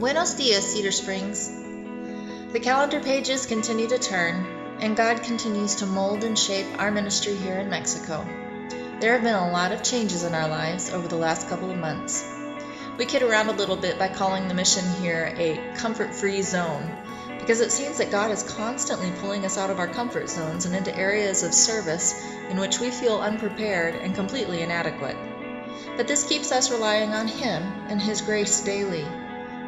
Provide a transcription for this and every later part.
Buenos dias, Cedar Springs. The calendar pages continue to turn, and God continues to mold and shape our ministry here in Mexico. There have been a lot of changes in our lives over the last couple of months. We kid around a little bit by calling the mission here a comfort-free zone, because it seems that God is constantly pulling us out of our comfort zones and into areas of service in which we feel unprepared and completely inadequate. But this keeps us relying on Him and His grace daily.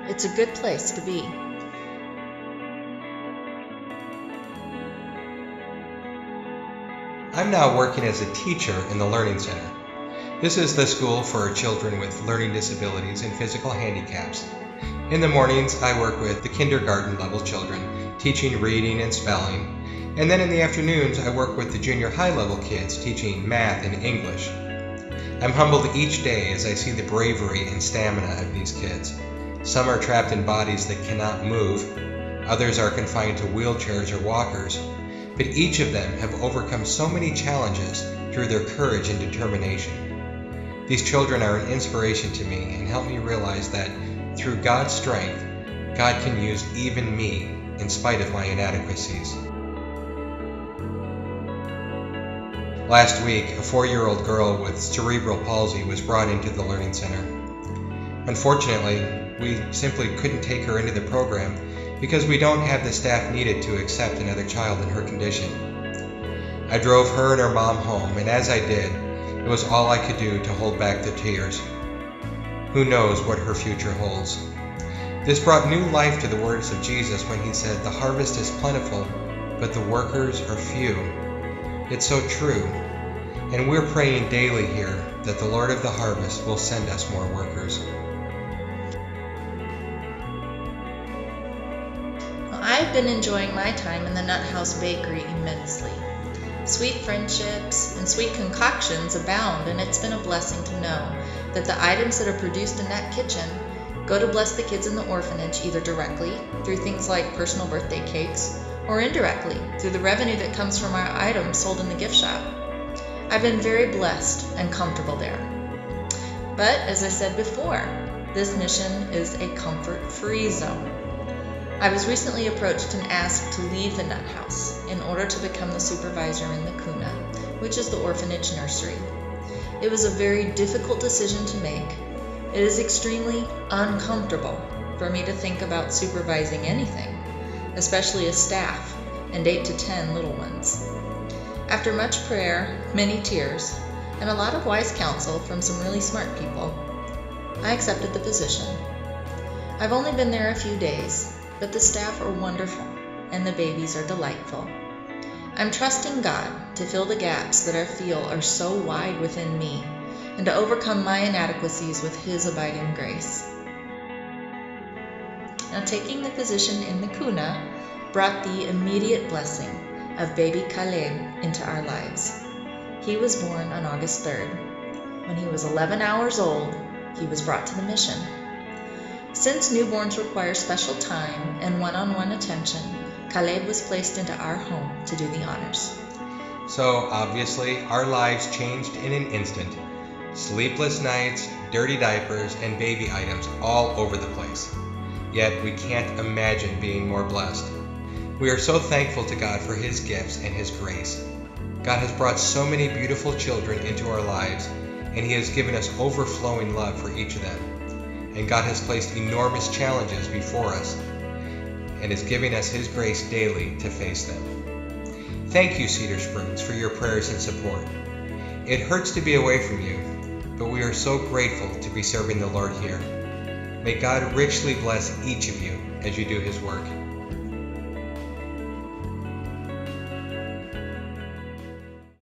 It's a good place to be. I'm now working as a teacher in the Learning Center. This is the school for children with learning disabilities and physical handicaps. In the mornings, I work with the kindergarten level children, teaching reading and spelling. And then in the afternoons, I work with the junior high level kids, teaching math and English. I'm humbled each day as I see the bravery and stamina of these kids. Some are trapped in bodies that cannot move. Others are confined to wheelchairs or walkers. But each of them have overcome so many challenges through their courage and determination. These children are an inspiration to me and help me realize that through God's strength, God can use even me in spite of my inadequacies. Last week, a 4-year-old girl with cerebral palsy was brought into the Learning Center. Unfortunately, we simply couldn't take her into the program because we don't have the staff needed to accept another child in her condition. I drove her and her mom home, and as I did, it was all I could do to hold back the tears. Who knows what her future holds? This brought new life to the words of Jesus when He said, "The harvest is plentiful, but the workers are few." It's so true, and we're praying daily here that the Lord of the harvest will send us more workers. I've been enjoying my time in the Nut House Bakery immensely. Sweet friendships and sweet concoctions abound, and it's been a blessing to know that the items that are produced in that kitchen go to bless the kids in the orphanage, either directly through things like personal birthday cakes or indirectly through the revenue that comes from our items sold in the gift shop. I've been very blessed and comfortable there. But as I said before, this mission is a comfort-free zone. I was recently approached and asked to leave the Nut House in order to become the supervisor in the Cuna, which is the orphanage nursery. It was a very difficult decision to make. It is extremely uncomfortable for me to think about supervising anything, especially a staff and 8 to 10 little ones. After much prayer, many tears, and a lot of wise counsel from some really smart people, I accepted the position. I've only been there a few days, but the staff are wonderful and the babies are delightful. I'm trusting God to fill the gaps that I feel are so wide within me and to overcome my inadequacies with His abiding grace. Now, taking the position in the Cuna brought the immediate blessing of baby Caleb into our lives. He was born on August 3rd. When he was 11 hours old, he was brought to the mission. Since newborns require special time and one-on-one attention, Caleb was placed into our home to do the honors. So obviously, our lives changed in an instant. Sleepless nights, dirty diapers, and baby items all over the place. Yet we can't imagine being more blessed. We are so thankful to God for His gifts and His grace. God has brought so many beautiful children into our lives, and He has given us overflowing love for each of them. And God has placed enormous challenges before us and is giving us His grace daily to face them. Thank you, Cedar Springs, for your prayers and support. It hurts to be away from you, but we are so grateful to be serving the Lord here. May God richly bless each of you as you do His work.